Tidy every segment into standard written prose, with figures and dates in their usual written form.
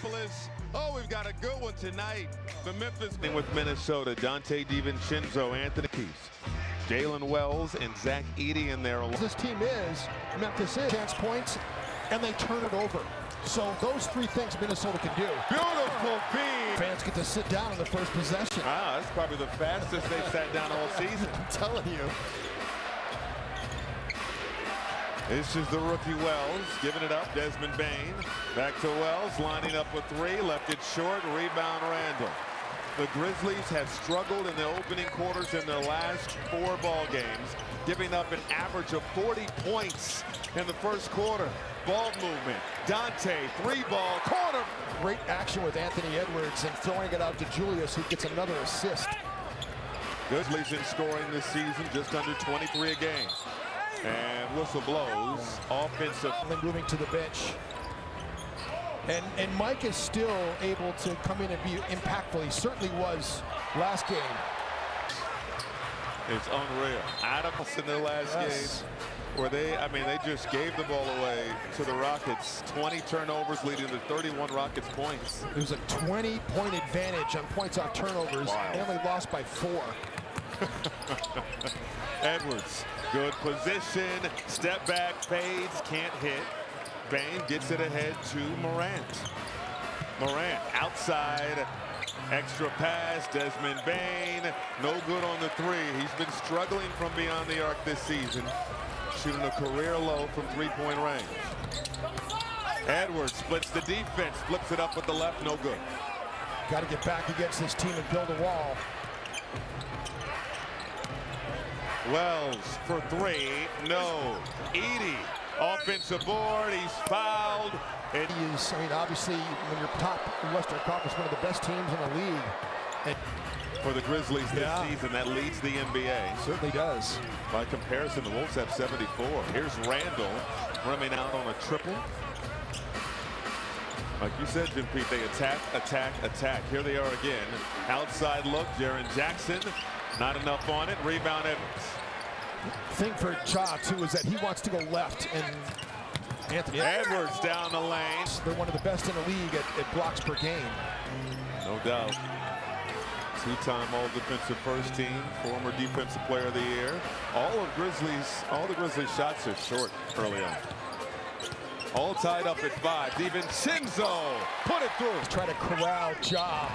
Minneapolis. Oh, we've got a good one tonight. The Memphis with Minnesota, Dante DiVincenzo, Anthony Peace, Jalen Wells, and Zach Edey in there. This team is, Memphis is, chance points, and they turn it over. So those three things Minnesota can do. Beautiful feed. Fans get to sit down in the first possession. Ah, that's probably the fastest they've sat down all season. I'm telling you. This is the rookie Wells, giving it up. Desmond Bane, back to Wells, lining up with three, left it short, rebound Randall. The Grizzlies have struggled in the opening quarters in their last 4 ball games, giving up an average of 40 points in the first quarter. Ball movement, Dante, 3-ball, corner. Great action with Anthony Edwards and throwing it out to Julius, who gets another assist. Grizzlies in scoring this season, just under 23 a game. And whistle blows, offensive. Moving to the bench. And Mike is still able to come in and be impactful. He certainly was last game. It's unreal. Adams in their last game, where they just gave the ball away to the Rockets. 20 turnovers leading to 31 Rockets points. It was a 20-point advantage on points off turnovers. Wow. They only lost by 4. Edwards, good position, step back, fades, can't hit. Bane gets it ahead to Morant. Morant outside, extra pass, Desmond Bane, no good on the 3. He's been struggling from beyond the arc this season, shooting a career low from 3-point range. Edwards splits the defense, flips it up with the left, no good. Got to get back against this team and build a wall. Wells for 3, no. Edey, offensive board, he's fouled. He is, obviously, when you're top in Western Conference, one of the best teams in the league. And for the Grizzlies this season, that leads the NBA. Certainly does. By comparison, the Wolves have 74. Here's Randall running out on a triple. Like you said, Jim Pete, they attack, attack, attack. Here they are again. Outside look, Jaren Jackson. Not enough on it. Rebound Edwards. Thing for Ja, too, is that he wants to go left, and Anthony Edwards down the lane. They're one of the best in the league at blocks per game. No doubt. 2-time All-Defensive First Team, former Defensive Player of the Year. All the Grizzlies shots are short early on. All tied up at 5. DiVincenzo put it through. Try to corral Ja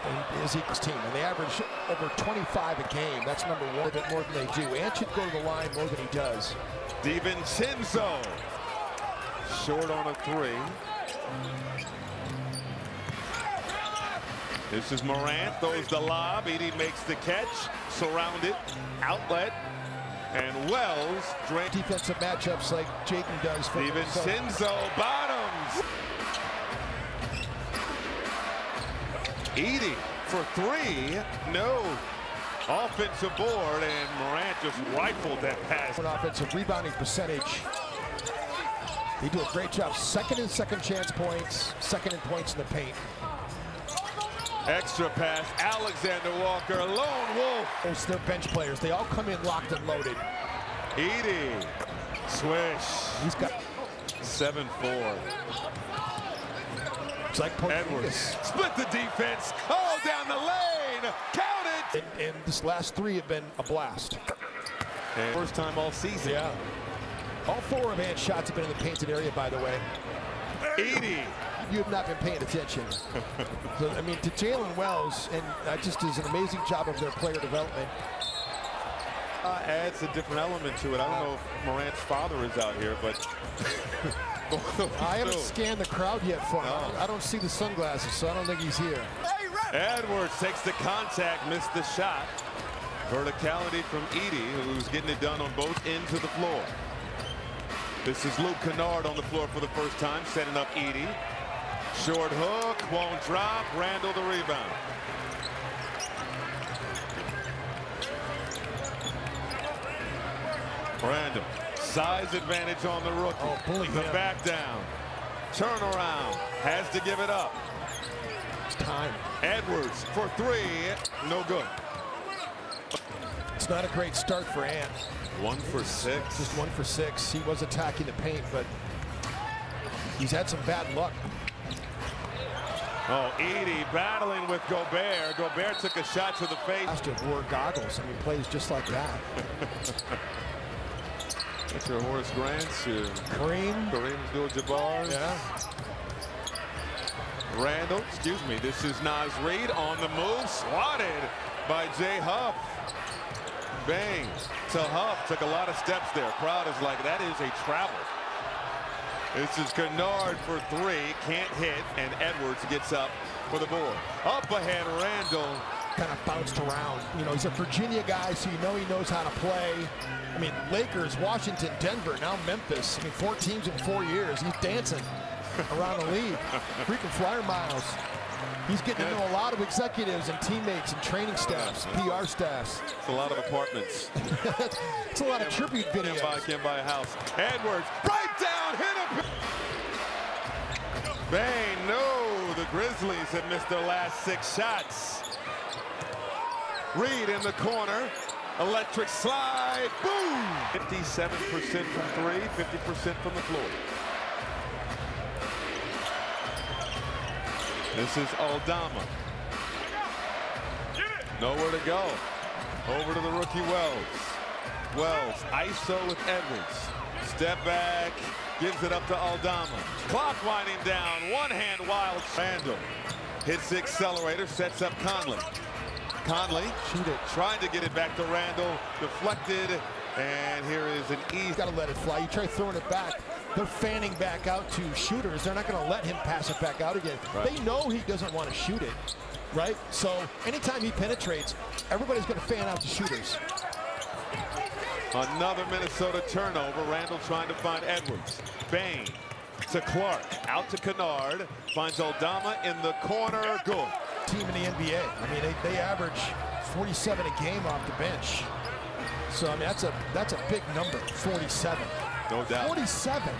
and Ezekiel's team, and they average over 25 a game. That's number 1, a bit more than they do. And should go to the line more than he does. DiVincenzo short on a 3. This is Morant, throws the lob. Edey makes the catch, surrounded, outlet, and Wells drains. Defensive matchups like Jayden does for DiVincenzo bottoms. Edey for 3, no. Offensive board, and Morant just rifled that pass. Offensive rebounding percentage. They do a great job. Second and second chance points, second in points in the paint. Extra pass, Alexander Walker, lone wolf. It's their bench players. They all come in locked and loaded. Edey, swish. He's got 7-4. It's like Edwards split the defense. Oh, down the lane. Count it. And this last 3 have been a blast. And first time all season. Yeah. All 4 of Ant's shots have been in the painted area, by the way. Edey. You have not been paying attention. So, to Jalen Wells, and just does an amazing job of their player development. Adds a different element to it. I don't know if Morant's father is out here, but I haven't scanned the crowd yet for him. No. I don't see the sunglasses, so I don't think he's here. Edwards takes the contact, missed the shot. Verticality from Edey, who's getting it done on both ends of the floor. This is Luke Kennard on the floor for the first time, setting up Edey. Short hook, won't drop. Randall the rebound. Randall, size advantage on the rookie. Oh, bullying the him. Back down. Turnaround, has to give it up. It's time. Edwards for 3, no good. It's not a great start for Ant. 1 for 6. Just 1 for 6. He was attacking the paint, but he's had some bad luck. Oh, Edey battling with Gobert. Gobert took a shot to the face. He wore goggles and he plays just like that. That's your Horace Grant's. Kareem Abdul-Jabbar. Yeah. Randall, excuse me. This is Naz Reid on the move. Swatted by Jay Huff. Bang to Huff. Took a lot of steps there. Crowd is like, that is a travel. This is Kennard for three. Can't hit. And Edwards gets up for the board. Up ahead, Randall. Kind of bounced around. You know, he's a Virginia guy, so you know he knows how to play. I mean, Lakers, Washington, Denver, now Memphis. I mean, 4 teams in 4 years. He's dancing around the league. Freaking flyer miles. He's getting to know a lot of executives and teammates and training staffs, PR staffs. It's a lot of apartments. It's a lot of tribute videos. Can't buy a house. Edwards, right down, hit him. Bang, no. The Grizzlies have missed their last 6 shots. Reid in the corner. Electric slide. Boom! 57% from 3, 50% from the floor. This is Aldama. Nowhere to go. Over to the rookie Wells. Wells, ISO with Edwards. Step back, gives it up to Aldama. Clock winding down, one hand wild. Randall hits the accelerator, sets up Conley. Conley trying to get it back to Randall, deflected, and here is an easy. Got to let it fly. You try throwing it back. They're fanning back out to shooters. They're not going to let him pass it back out again. Right. They know he doesn't want to shoot it, right? So anytime he penetrates, everybody's going to fan out to shooters. Another Minnesota turnover. Randall trying to find Edwards. Bang to Clark. Out to Kennard. Finds Aldama in the corner. Good. Team in the NBA. I mean, they average 47 a game off the bench. So, I mean, that's a big number, 47. No doubt. 47.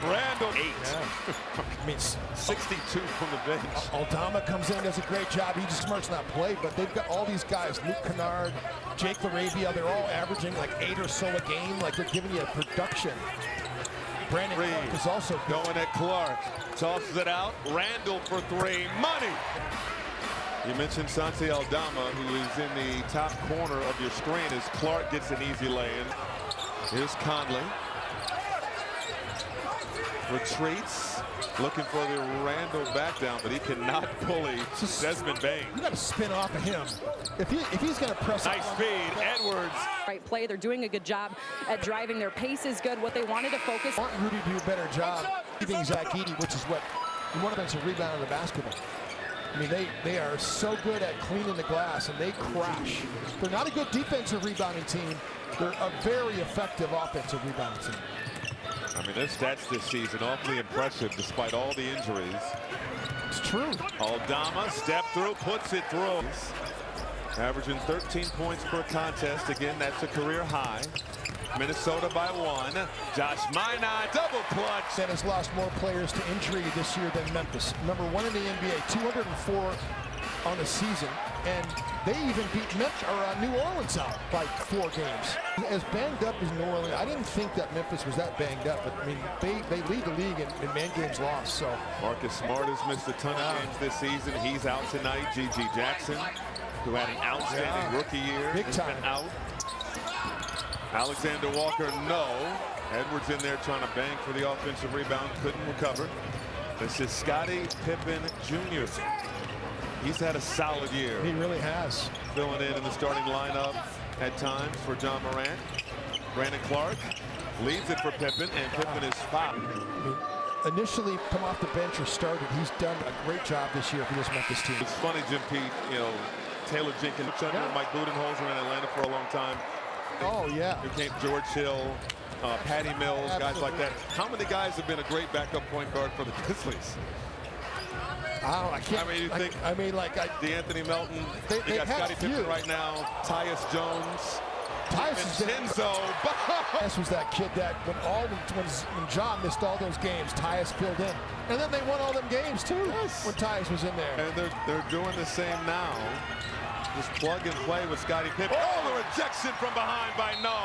Randall, 8. Yeah. I mean, 62 from the bench. Aldama comes in, does a great job. He just smarts not play, but they've got all these guys, Luke Kennard, Jake LaRavia, they're all averaging like 8 or so a game, like they're giving you a production. Brandon Clark is also good. Going at Clark. Tosses it out. Randall for 3. Money. You mentioned Santi Aldama, who is in the top corner of your screen as Clark gets an easy lay-in. Here's Conley. Retreats. Looking for the Randall back down, but he cannot bully Desmond Bane. You got to spin off of him. If he's going to press. Nice speed. Edwards. Right play. They're doing a good job at driving. Their pace is good. What they wanted to focus. I want Rudy to do a better job giving Zach Edey, which is what you want him to rebound in the basketball. I mean, they are so good at cleaning the glass, and they crash. They're not a good defensive rebounding team. They're a very effective offensive rebounding team. I mean, their stats this season awfully impressive despite all the injuries. It's true. Aldama step through, puts it through. Averaging 13 points per contest. Again, that's a career high. Minnesota by 1. Josh Minot, double clutch. That has lost more players to injury this year than Memphis. Number 1 in the NBA, 204 on the season. And they even beat New Orleans out by 4 games. As banged up as New Orleans, I didn't think that Memphis was that banged up. But I mean, they lead the league in man games lost. So Marcus Smart has missed a ton of games this season. He's out tonight. G.G. Jackson, who had an outstanding rookie year, big time out. Alexander Walker, no. Edwards in there trying to bang for the offensive rebound, couldn't recover. This is Scottie Pippen Jr. He's had a solid year. He really has. Filling in the starting lineup at times for John Morant. Brandon Clark leaves it for Pippen, and Pippen is fouled. I mean, initially come off the bench or started, he's done a great job this year for this Memphis team. It's funny, Jim Pete, you know, Taylor Jenkins, Mike Budenholzer in Atlanta for a long time. Oh, yeah. Who came George Hill, Patty Mills, guys like that. How many guys have been a great backup point guard for the Grizzlies? I can't. I mean, you think? I mean, like DeAnthony Melton. They got Scottie Pippen right now. Tyus Jones. Vincenzo. Tyus was that kid that when John missed all those games, Tyus filled in, and then they won all them games too. Yes. When Tyus was in there. And they're doing the same now. Just plug and play with Scottie Pippen. Oh, the rejection from behind by No.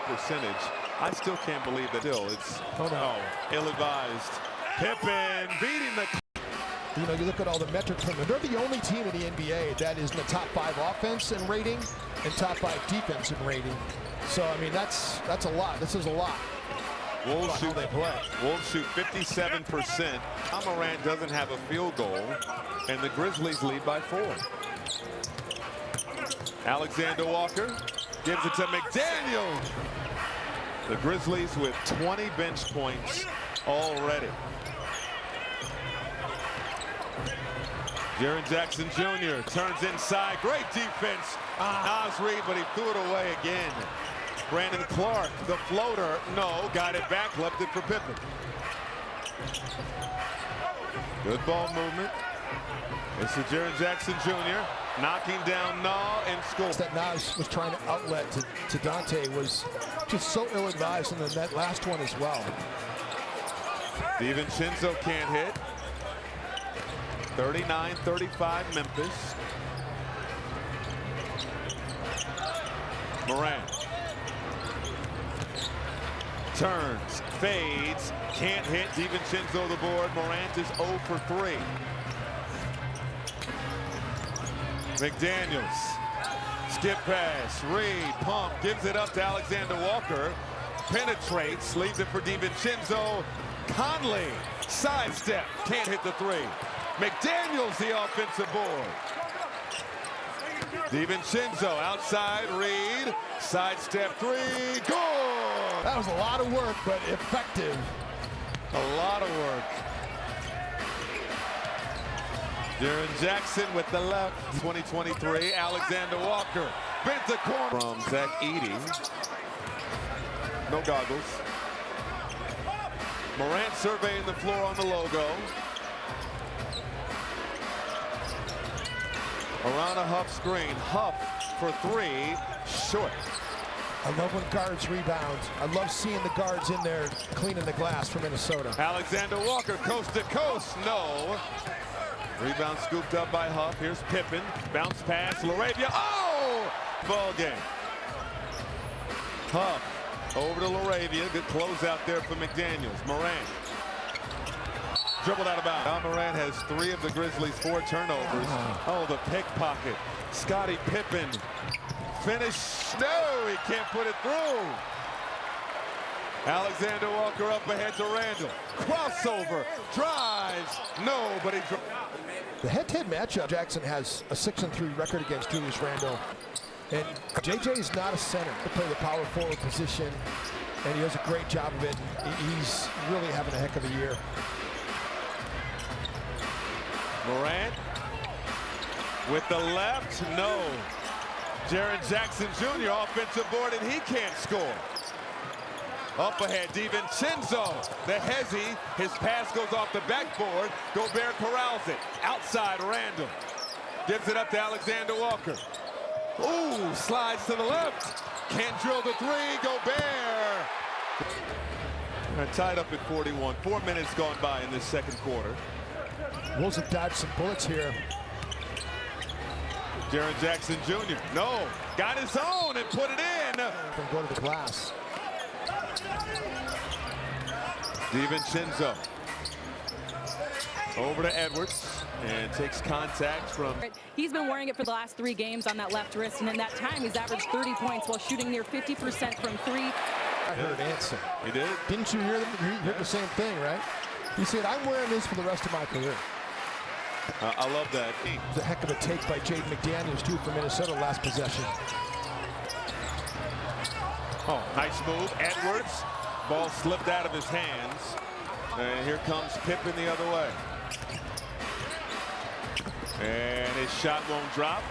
Percentage I still can't believe that. Still, it's ill-advised. Pippen beating the. You know, you look at all the metrics from them. They're the only team in the NBA that is in the top 5 offense in rating and top 5 defense in rating. So I mean, that's a lot. This is a lot. Wolves shoot 57%. Morant doesn't have a field goal, and the Grizzlies lead by 4. Alexander Walker gives it to McDaniel. The Grizzlies with 20 bench points already. Jaren Jackson Jr. turns inside. Great defense. Nas Reed, but he threw it away again. Brandon Clark, the floater. No, got it back, left it for Pippen. Good ball movement. It's the Jaren Jackson Jr. knocking down Nah and score. That Nas was trying to outlet to Dante was just so ill-advised, and then that last one as well. DiVincenzo can't hit. 39-35 Memphis. Morant. Turns, fades, can't hit. DiVincenzo the board. Morant is 0 for 3. McDaniels. Skip pass. Reed, pump, gives it up to Alexander Walker. Penetrates, leaves it for DiVincenzo. Conley, sidestep, can't hit the 3. McDaniels the offensive board. DiVincenzo outside, Reed, sidestep 3, goal! That was a lot of work, but effective. A lot of work. Jaren Jackson with the left. 2023, Alexander Walker bent the corner. From Zach Edey. No goggles. Morant surveying the floor on the logo. Around a Huff screen. Huff for 3, short. I love when guards rebound. I love seeing the guards in there cleaning the glass for Minnesota. Alexander Walker, coast to coast, no. Rebound scooped up by Huff. Here's Pippen. Bounce pass, LaRavia. Oh! Ball game. Huff over to LaRavia. Good close out there for McDaniels. Morant. Dribbled out of bounds. Now Morant has 3 of the Grizzlies' 4 turnovers. Oh, the pickpocket. Scottie Pippen. Finish. No, he can't put it through. Alexander Walker up ahead to Randall. Crossover. Drives. No, but he. The head-to-head matchup, Jackson has a 6-3 record against Julius Randle. And JJ is not a center to play the power forward position, and he does a great job of it. He's really having a heck of a year. Morant with the left, no. Jaren Jackson Jr. offensive board, and he can't score. Up ahead, DiVincenzo, the hezzy, his pass goes off the backboard. Gobert corrals it. Outside, Randall gives it up to Alexander Walker. Ooh, slides to the left. Can't drill the 3, Gobert. Tied up at 41. 4 minutes gone by in this second quarter. Wolves have dodged some bullets here. Jaren Jackson Jr. No, got his own and put it in. From go to the glass. DiVincenzo over to Edwards and takes contact from. He's been wearing it for the last 3 games on that left wrist, and in that time he's averaged 30 points while shooting near 50% from 3. I heard Anson. He did? Didn't you hear them? You heard the same thing, right? He said, I'm wearing this for the rest of my career. I love that. It was a heck of a take by Jaden McDaniels, too, for Minnesota last possession. Oh, nice move. Edwards. Ball slipped out of his hands. And here comes Pippen the other way. And his shot won't drop.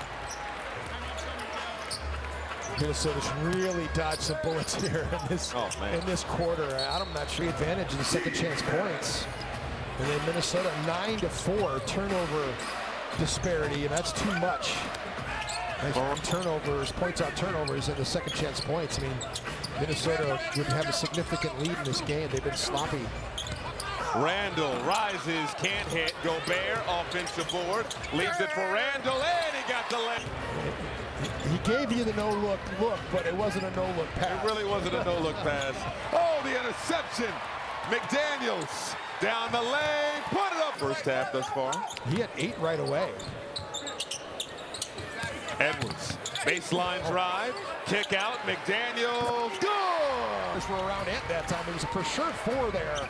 Minnesota's really dodged some bullets here in this quarter. I'm not sure advantage of the second chance points. And then Minnesota 9-4 turnover disparity, and that's too much. Turnovers, points out turnovers, and the second chance points. I mean, Minnesota would have a significant lead in this game. They've been sloppy. Randall rises, can't hit. Gobert, offensive board, leaves it for Randall, and he got the left. He gave you the no-look look, but it wasn't a no-look pass. It really wasn't a no-look pass. Oh, the interception. McDaniels down the lane, put it up. First half thus far. He had 8 right away. Edwards, baseline drive, kick out, McDaniels, good! We're around at that time. It was for sure 4 there.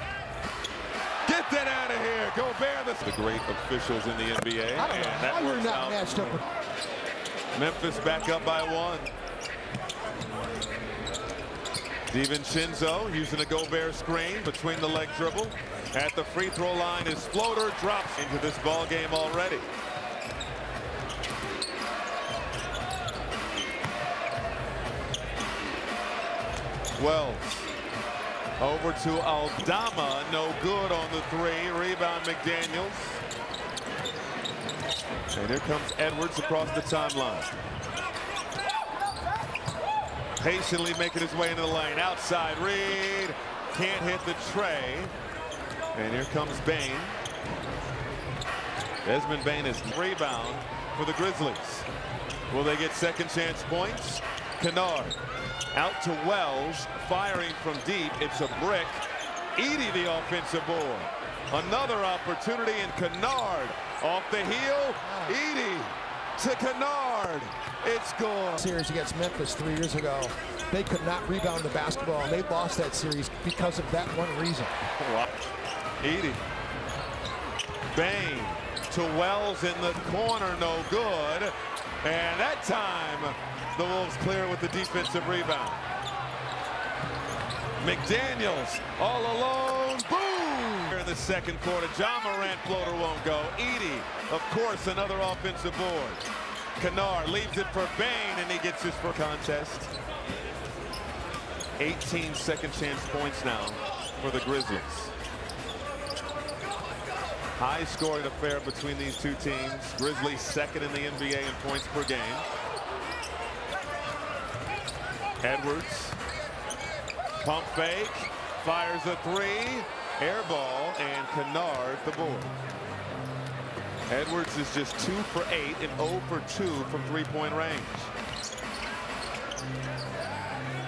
Get that out of here. Gobert, the great officials in the NBA. I don't know how you're not matched up with. Memphis back up by 1. DiVincenzo using a Gobert screen between the leg dribble. At the free throw line, his floater drops into this ball game already. Wells over to Aldama, no good on the 3. Rebound McDaniels. And here comes Edwards across the timeline. Patiently making his way into the lane. Outside Reed, can't hit the tray. And here comes Bane. Desmond Bane is rebound for the Grizzlies. Will they get second chance points? Kennard out to Wells, firing from deep. It's a brick. Edey the offensive board. Another opportunity, and Kennard off the heel. Edey to Kennard. It's gone. Series against Memphis 3 years ago, they could not rebound the basketball, and they lost that series because of that one reason. Edey. Bane to Wells in the corner, no good. And that time, the Wolves clear with the defensive rebound. McDaniels all alone, boom! Here in the second quarter, John Morant floater won't go. Edey, of course, another offensive board. Kennard leaves it for Bane, and he gets his for contest. 18 second chance points now for the Grizzlies. High scoring affair between these two teams. Grizzlies second in the NBA in points per game. Edwards, pump fake, fires a 3, air ball, and Kennard the board. Edwards is just 2 for 8 and 0 for 2 from three-point range.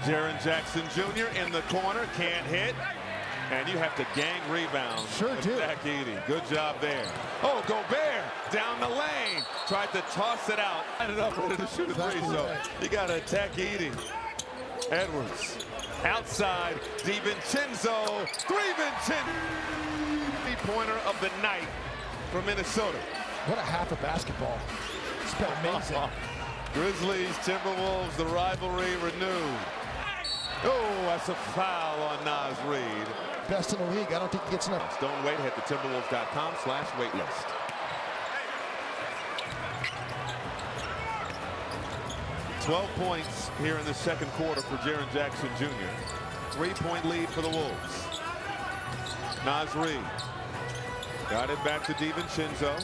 Jaren Jackson Jr. in the corner, can't hit. And you have to gang rebound. Sure do. Zach Edey. Good job there. Oh, Gobert down the lane. Tried to toss it out. Ended up ready to shoot a 3. So you got to attack Edey. Edwards outside. DiVincenzo. 3-Vincenzo. 3-pointer of the night for Minnesota. What a half of basketball. It's been amazing. Grizzlies, Timberwolves, the rivalry renewed. Oh, that's a foul on Naz Reid. Best in the league. I don't think he gets enough. Don't wait. Head to Timberwolves.com/waitlist. $12 points here in the second quarter for Jaren Jackson Jr. 3-point lead for the Wolves. Naz Reid got it back to DiVincenzo.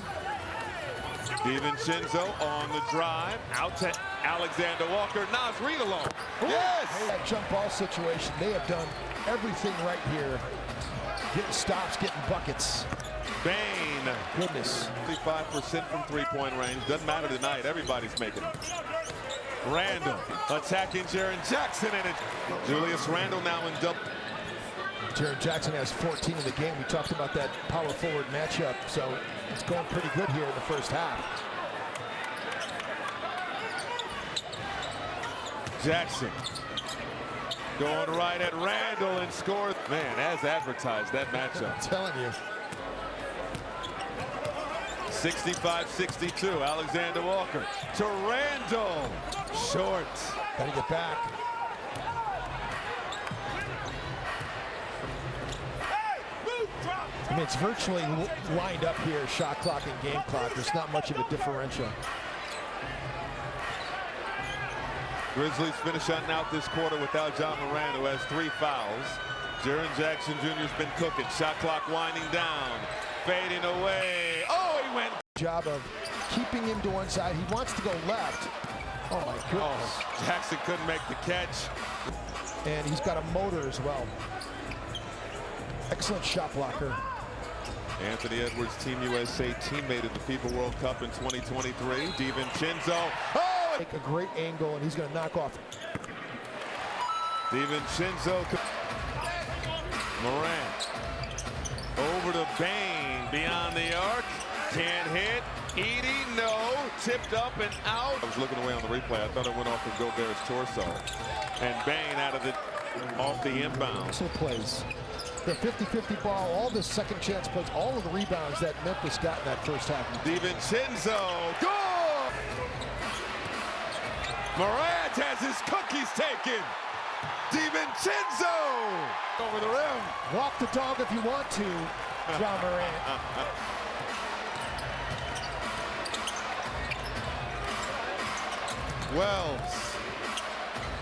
DiVincenzo on the drive. Out to Alexander Walker. Naz Reid alone. Yes! That jump ball situation, they have done everything right here. Getting stops, getting buckets. Bane. Goodness. 55% from three-point range. Doesn't matter tonight. Everybody's making it. Randle attacking Jaren Jackson, and it's Julius Randle now in double. Jaren Jackson has 14 in the game. We talked about that power forward matchup, so it's going pretty good here in the first half. Jackson going right at Randle and scores. Man, as advertised, that matchup. I'm telling you. 65-62. Alexander Walker to Randle. Short. Got to get back. I mean, it's virtually lined up here, shot clock and game clock. There's not much of a differential. Grizzlies finish out this quarter without John Morant, who has 3 fouls. Jaren Jackson Jr. has been cooking. Shot clock winding down. Fading away. Oh, he went. Job of keeping him to one side. He wants to go left. Oh, my goodness. Oh, Jackson couldn't make the catch. And he's got a motor as well. Excellent shot blocker. Anthony Edwards, Team USA teammate at the FIBA World Cup in 2023. DiVincenzo. Oh, Make a great angle, and he's going to knock off. DiVincenzo. Morant. Over to Bane. Beyond the arc. Can't hit. Edie, no. Tipped up and out. I was looking away on the replay. I thought it went off of Gobert's torso. And Bane out of off the inbound. So plays. The 50-50 ball, all the second chance plays, all of the rebounds that Memphis got in that first half. DiVincenzo. Goal! Morant has his cookies taken. DiVincenzo over the rim. Walk the dog if you want to, John Morant. Wells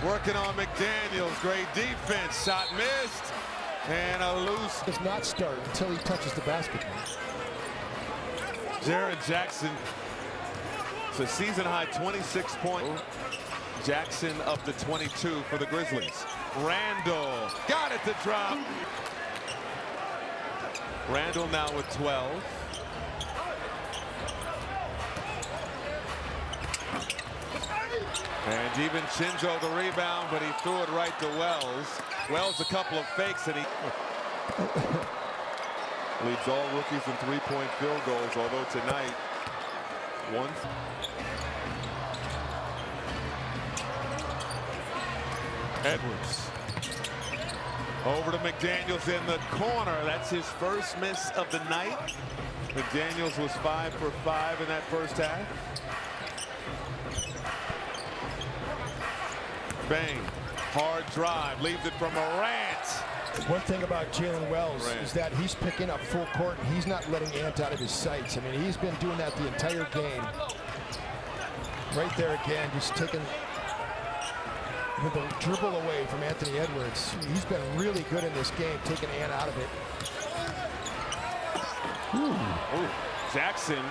working on McDaniels. Great defense. Shot missed. And a loose. Does not start until he touches the basketball. Jaren Jackson. It's a season high 26 points. Jackson up to 22 for the Grizzlies. Randall got it to drop. Randall now with 12. And DiVincenzo the rebound, but he threw it right to Wells. Wells a couple of fakes, and he leads all rookies in three-point field goals, although tonight, one. Edwards. Over to McDaniels in the corner. That's his first miss of the night. McDaniels was 5 for 5 in that first half. Bane, hard drive, leaves it from Morant. One thing about Jalen Wells is that he's picking up full court and he's not letting Ant out of his sights. I mean, he's been doing that the entire game. Right there again, just taking with the dribble away from Anthony Edwards. He's been really good in this game, taking Ant out of it. Ooh. Jackson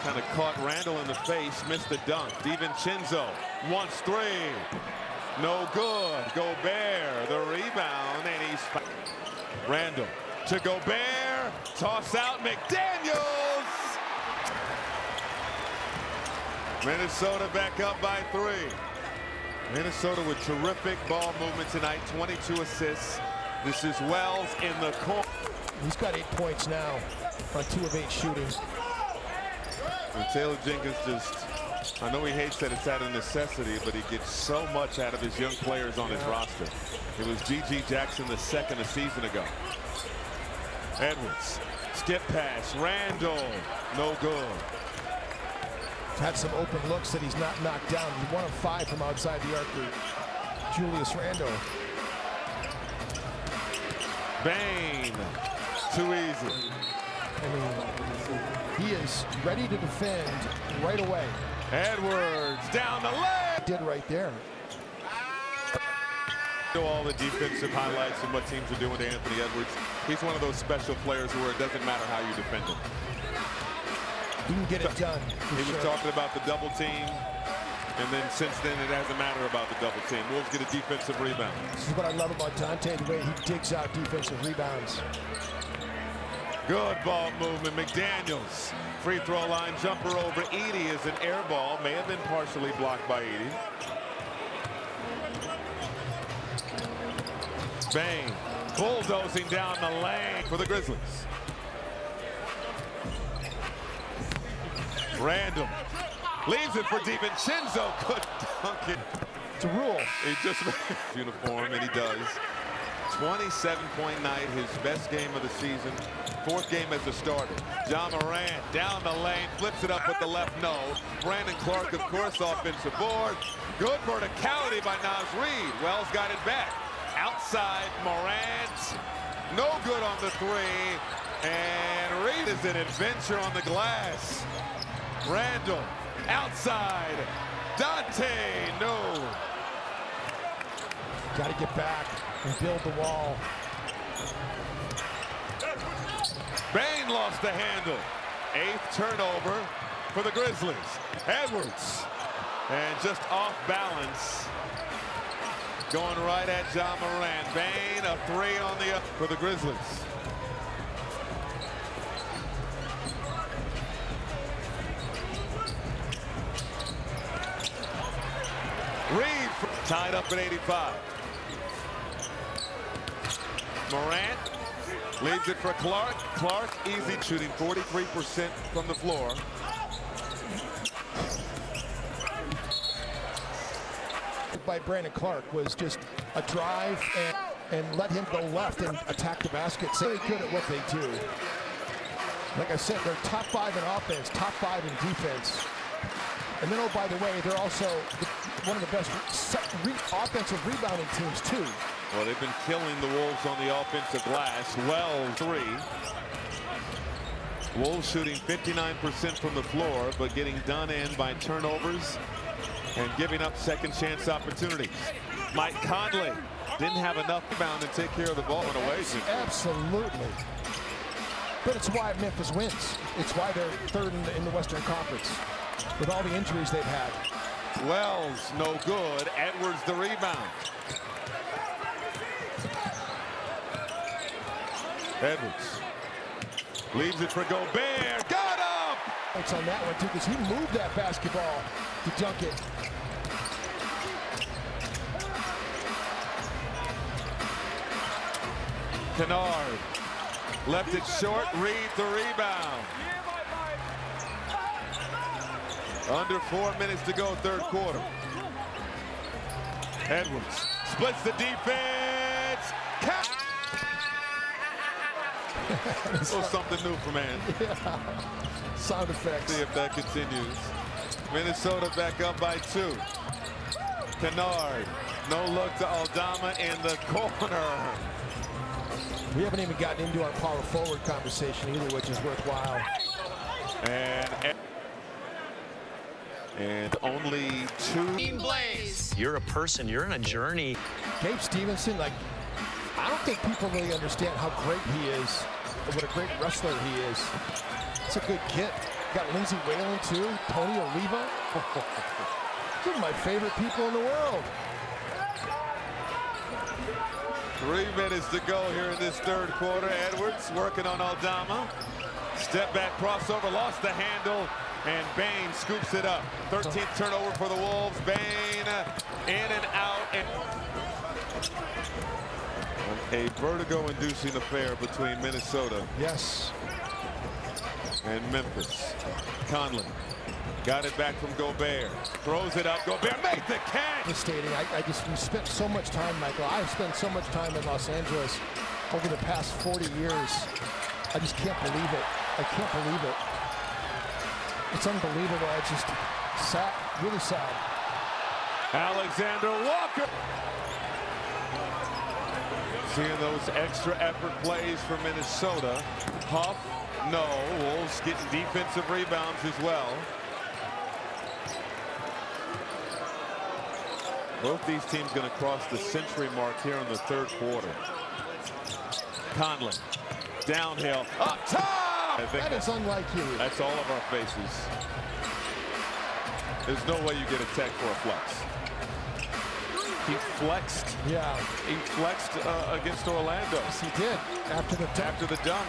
kind of caught Randall in the face, missed the dunk. DiVincenzo wants three. No good. Gobert, the rebound, and he's Randall to Gobert. Toss out McDaniels. Minnesota back up by 3. Minnesota with terrific ball movement tonight, 22 assists. This is Wells in the corner. He's got 8 points now on 2 of 8 shooting. And Taylor Jenkins just, I know he hates that it's out of necessity, but he gets so much out of his young players on his roster. It was G.G. Jackson the second a season ago. Edwards, skip pass, Randall, no good. Had some open looks that he's not knocked down. He's 1 of 5 from outside the arc for Julius Randle. Bane, too easy. I mean, he is ready to defend right away. Edwards down the lane. Did right there. All the defensive highlights and what teams are doing to Anthony Edwards. He's one of those special players where it doesn't matter how you defend him. He can get it done. He was talking about the double team, and then since then it hasn't mattered about the double team. Wolves get a defensive rebound. This is what I love about Dante, the way he digs out defensive rebounds. Good ball movement. McDaniels, free throw line jumper over Edie is an air ball. May have been partially blocked by Edie. Bane bulldozing down the lane for the Grizzlies. Randall leaves it for DiVincenzo. Good dunk it. It's a rule. He just uniform, and he does. 27-point night, his best game of the season. 4th game as a starter. John Morant down the lane, flips it up with the left no. Brandon Clark, of course, offensive board. Good verticality by Naz Reid. Wells got it back. Outside, Morant. No good on the 3. And Reid is an adventure on the glass. Randall outside. Dante, no. Got to get back and build the wall. Bane lost the handle. 8th turnover for the Grizzlies. Edwards. And just off balance. Going right at John Morant. Bane, a 3 on the up for the Grizzlies. Reed tied up at 85. Morant leaves it for Clark. Clark easy shooting 43% from the floor. By Brandon Clark was just a drive and let him go left and attack the basket. So they're good at what they do. Like I said, they're top 5 in offense, top 5 in defense. And then, oh, by the way, they're also one of the best offensive rebounding teams, too. Well, they've been killing the Wolves on the offensive glass. Well, 3. Wolves shooting 59% from the floor, but getting done in by turnovers and giving up second chance opportunities. Mike Conley didn't have enough rebound to take care of the ball in a way. Absolutely. But it's why Memphis wins. It's why they're third in the Western Conference with all the injuries they've had. Wells, no good. Edwards, the rebound. Edwards leaves it for Gobert. Got up! It's on that one, too, because he moved that basketball to dunk it. Kennard left it short. Reed the rebound. Under 4 minutes to go, third quarter. Edwards splits the defense. Oh, something new for man. Yeah. Sound effects. See if that continues. Minnesota back up by 2. Kennard, no look to Aldama in the corner. We haven't even gotten into our power forward conversation either, which is worthwhile. And only 2. Blaze. You're a person. You're on a journey. Gabe Stevenson, like, I don't think people really understand how great he is, what a great wrestler he is. It's a good kid. Got Lindsey Whalen, too. Tony Oliva. Two of my favorite people in the world. 3 minutes to go here in this third quarter. Edwards working on Aldama. Step back crossover, lost the handle, and Bane scoops it up. 13th turnover for the Wolves. Bane in and out. And a vertigo-inducing affair between Minnesota. Yes. And Memphis. Conley got it back from Gobert. Throws it up. Gobert made the catch. Devastating. We spent so much time, Michael. I've spent so much time in Los Angeles over the past 40 years. I just can't believe it. I can't believe it. It's unbelievable. It's just sad, really sad. Alexander Walker. Seeing those extra effort plays for Minnesota. Huff, no. Wolves getting defensive rebounds as well. Both these teams going to cross the century mark here in the third quarter. Conley, downhill, up top! That is unlike you. That's all of our faces. There's no way you get a tech for a flex. He flexed. Yeah. He flexed against Orlando. Yes, he did. After the dunk.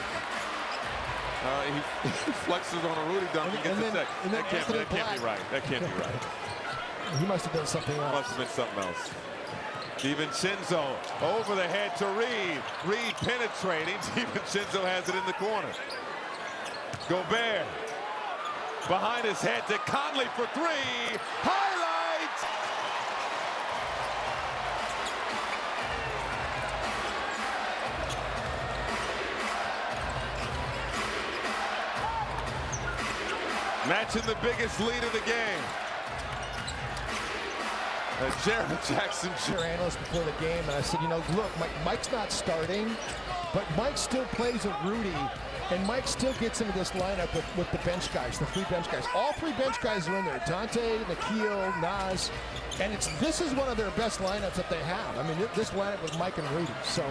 He flexes on a Rudy dunk and gets a tech. That can't be right. That can't be right. He must have done something else. Must have been something else. DiVincenzo over the head to Reed. Reed penetrating. DiVincenzo has it in the corner. Gobert behind his head to Conley for 3. Highlights! Matching the biggest lead of the game. Jared Jackson. Analyst before the game, and I said, you know, look, Mike's not starting, but Mike still plays with Rudy, and Mike still gets into this lineup with the bench guys, the 3 bench guys. All 3 bench guys are in there. Dante, Nikhil, Naz, and this is one of their best lineups that they have. I mean, this lineup with Mike and Rudy. So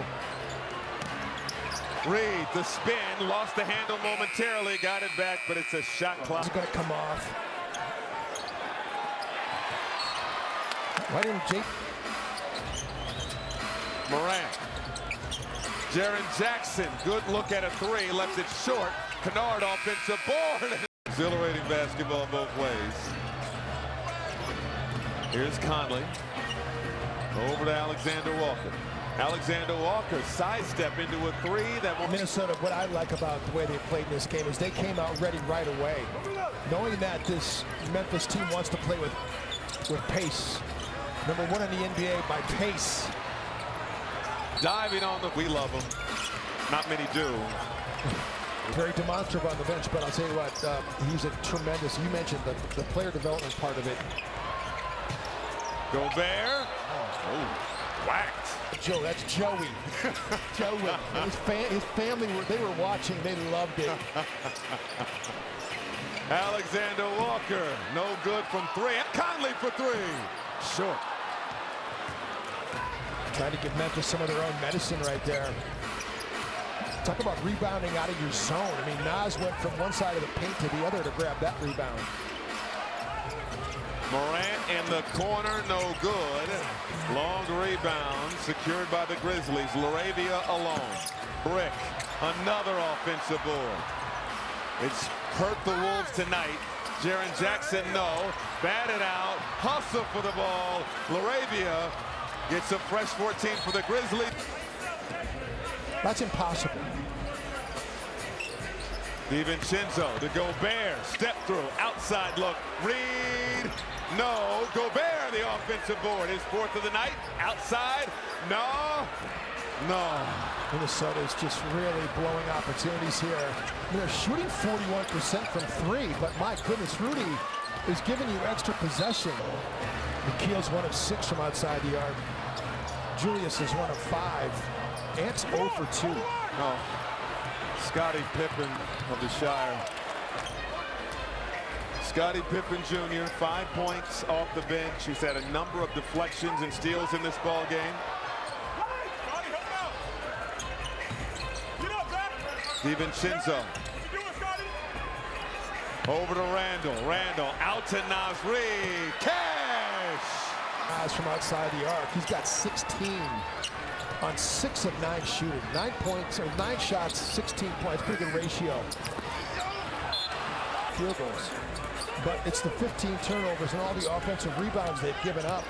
Reed, the spin, lost the handle momentarily, got it back, but it's a shot clock. It's going to come off. Why didn't Jake? Morant. Jaren Jackson, good look at a 3, left it short. Kennard offensive board. Exhilarating basketball both ways. Here's Conley. Over to Alexander Walker. Alexander Walker sidestep into a three that will... Minnesota, what I like about the way they played in this game is they came out ready right away, knowing that this Memphis team wants to play with pace. Number 1 in the NBA by pace. Diving on the... We love him. Not many do. Very demonstrative on the bench, but I'll tell you what, he's a tremendous... You mentioned the player development part of it. Gobert. Oh, whacked. Joe, that's Joey. Joey. His family, they were watching. They loved it. Alexander Walker, no good from three. And Conley for three. Short. Trying to give Memphis some of their own medicine right there. Talk about rebounding out of your zone. I mean, Nas went from one side of the paint to the other to grab that rebound. Morant in the corner, no good. Long rebound secured by the Grizzlies. LaRavia alone. Brick, another offensive board. It's hurt the Wolves tonight. Jaren Jackson, no. Batted out. Hustle for the ball. LaRavia gets a fresh 14 for the Grizzlies. That's impossible. DiVincenzo to Gobert. Step through. Outside look. Reed. No. Gobert, the offensive board. His fourth of the night. Outside. No. No. Minnesota is just really blowing opportunities here. They're shooting 41% from three, but my goodness, Rudy is giving you extra possession. McKeel's 1 of 6 from outside the arc. Julius is 1 of 5. Ant's 0 for 2. Oh. Scottie Pippen of the Shire. Scottie Pippen Jr., 5 points off the bench. He's had a number of deflections and steals in this ball game. DiVincenzo. Over to Randall. Randall out to Nasri. Cash! Nas from outside the arc. He's got 16 on 6 of 9 shooting. 9 points, or 9 shots, 16 points. Pretty good ratio. Field goals. But it's the 15 turnovers and all the offensive rebounds they've given up.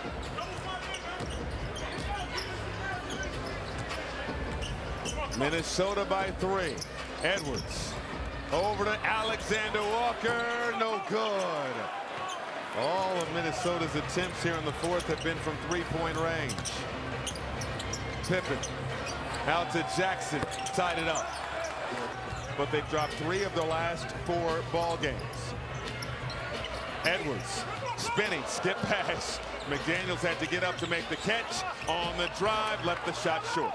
Minnesota by 3. Edwards. Over to Alexander Walker. No good. All of Minnesota's attempts here in the fourth have been from three-point range. Pippen out to Jackson. Tied it up. But they've dropped 3 of the last 4 ball games. Edwards spinning, skip pass. McDaniels had to get up to make the catch. On the drive, left the shot short.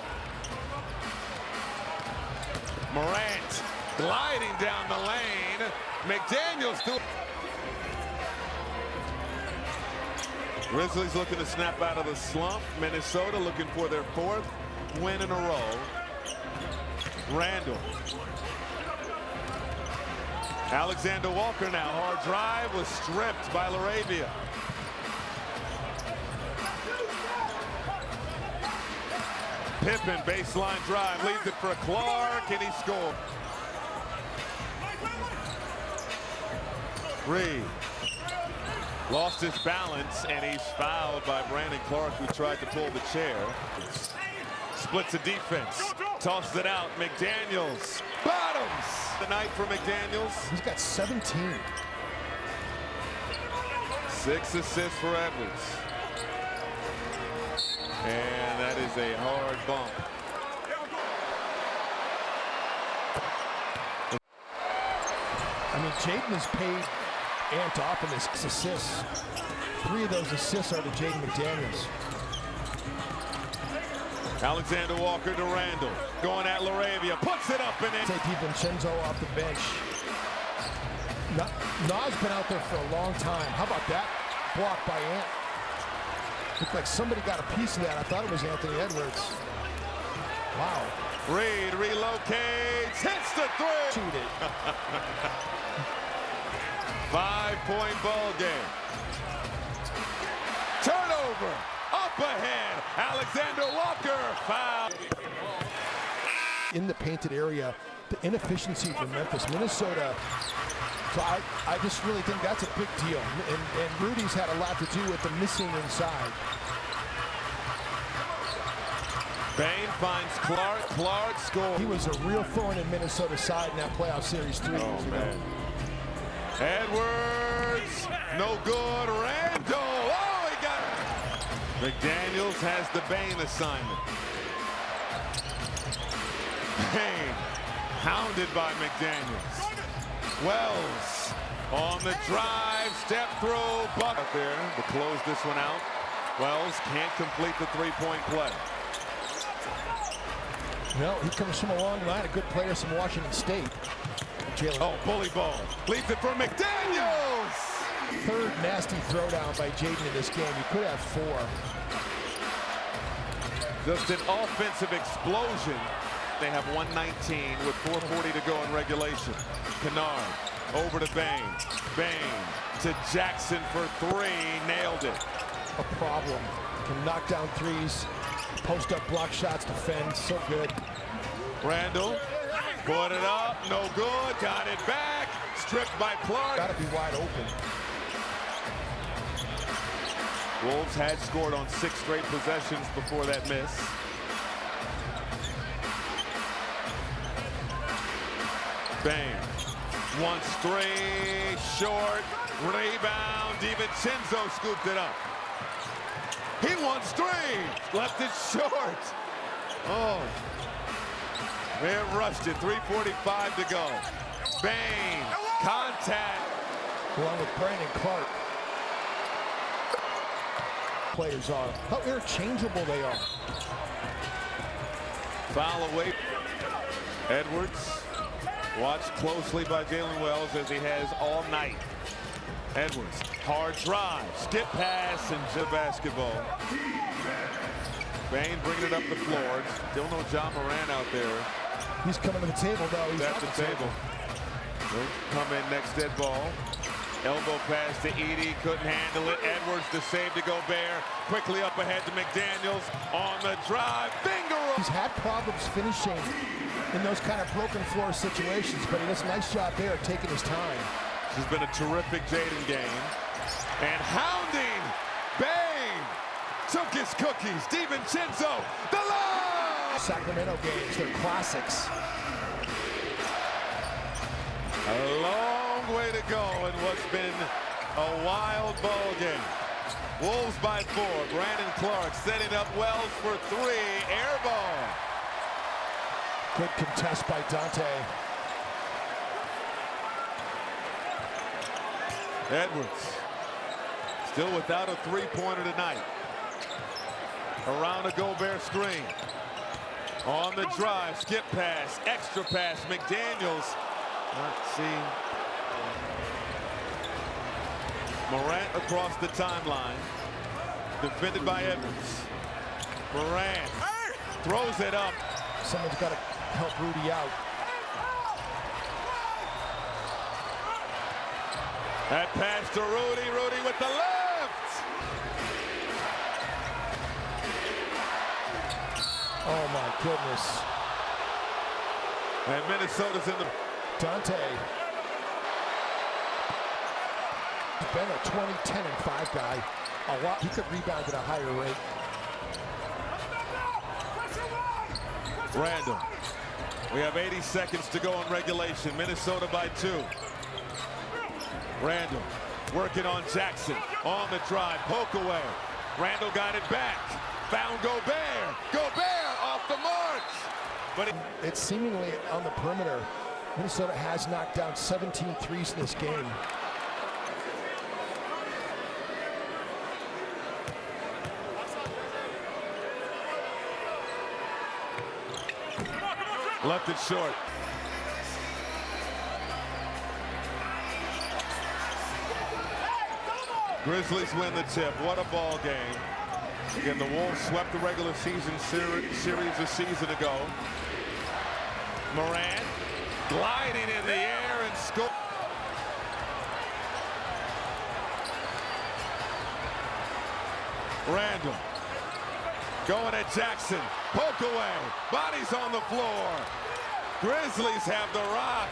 Morant gliding down the lane. McDaniels through. Grizzlies looking to snap out of the slump. Minnesota looking for their 4th win in a row. Randall. Alexander Walker now. Hard drive was stripped by LaRavia. Pippen baseline drive, leaves it for Clark, and he scored. Reed lost his balance, and he's fouled by Brandon Clark, who tried to pull the chair. Splits the defense, tosses it out. McDaniels bottoms the night for McDaniels. He's got 17. 6 assists for Edwards. And that is a hard bump. I mean, Jaden has paid Ant off in his assists. 3 of those assists are to Jaden McDaniels. Alexander Walker to Randall. Going at LaRavia. Puts it up and in. Take DiVincenzo off the bench. Nas been out there for a long time. How about that block by Ant? Looked like somebody got a piece of that. I thought it was Anthony Edwards. Wow. Reed relocates, hits the 3. Shoot it. 5-point ball game. Turnover. Up ahead. Alexander Walker. Foul. In the painted area, the inefficiency for Memphis. Minnesota. So I just really think that's a big deal. And Rudy's had a lot to do with the missing inside. Bane finds Clark. Clark scores. He was a real thorn in Minnesota's side in that playoff series 3 years ago. Edwards, no good. Randall, oh, he got it. McDaniels has the Bane assignment. Bane, hounded by McDaniels. Wells on the drive, step through, buck out there to close this one out. Wells can't complete the three-point play. No, he comes from a long line of good players from Washington State. Oh, bully ball. Leaves it for McDaniels. Third nasty throwdown by Jaden in this game. You could have 4. Just an offensive explosion. They have 119 with 4:40 to go in regulation. Kennard over to Bane. Bane to Jackson for 3. Nailed it. A problem. Can knock down threes, post up block shots, defend. So good. Randall put it up. No good. Got it back. Stripped by Clark. Got to be wide open. Wolves had scored on 6 straight possessions before that miss. Bane wants 3, short, rebound. DiVincenzo scooped it up. He wants 3, left it short. Oh, man rushed it. 3:45 to go. Bane, contact. Along with Brandon Clark. Players are. How interchangeable they are. Foul away. Edwards. Watched closely by Jalen Wells as he has all night. Edwards, hard drive, skip pass, and the basketball. Bane bringing it up the floor. Still no John Moran out there. He's coming to the table, though. He's at the table. He'll come in next dead ball. Elbow pass to Edey, couldn't handle it. Edwards the save to Gobert. Quickly up ahead to McDaniels on the drive. Finger roll. He's had problems finishing in those kind of broken floor situations, but he does a nice job there taking his time. This has been a terrific Jaden game. And hounding Bane took his cookies. DiVincenzo, the line! Sacramento games, they're classics. A long way to go in what's been a wild ball game. Wolves by 4. Brandon Clark setting up Wells for 3. Air ball. Good contest by Dante. Edwards still without a three-pointer tonight. Around a Gobert screen. On the drive, skip pass, extra pass. McDaniels. Let's see. Morant across the timeline. Defended by Edwards. Morant throws it up. Someone's got to help Rudy out. That pass to Rudy. Rudy with the left. Oh my goodness. And Minnesota's in the... Dante. He's been a 20, 10, and 5 guy. A lot. He could rebound at a higher rate. Randall. We have 80 seconds to go in regulation. Minnesota by 2. Randall working on Jackson on the drive. Poke away. Randall got it back. Found Gobert. Gobert off the mark. But it's seemingly on the perimeter. Minnesota has knocked down 17 threes in this game. left it short. Grizzlies win the tip. What a ball game. Again, the Wolves swept the regular season series a season ago. Morant gliding in the air and score. Randall going at Jackson. Poke away. Bodies on the floor. Grizzlies have the rock.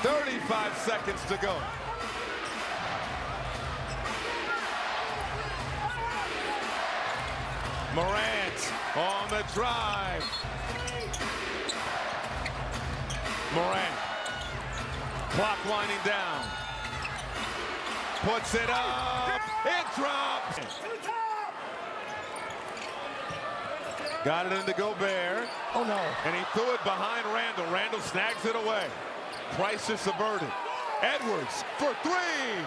35 seconds to go. Morant on the drive. Morant. Clock winding down. Puts it up. It drops. Got it into Gobert. Oh, no. And he threw it behind Randall. Randall snags it away. Price is subverted. Edwards for three.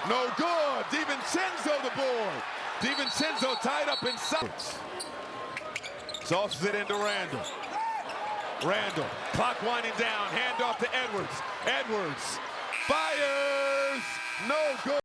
No good. DiVincenzo the board. DiVincenzo tied up inside. Sauces it into Randall. Randall, clock winding down. Hand off to Edwards. Edwards fires. No good.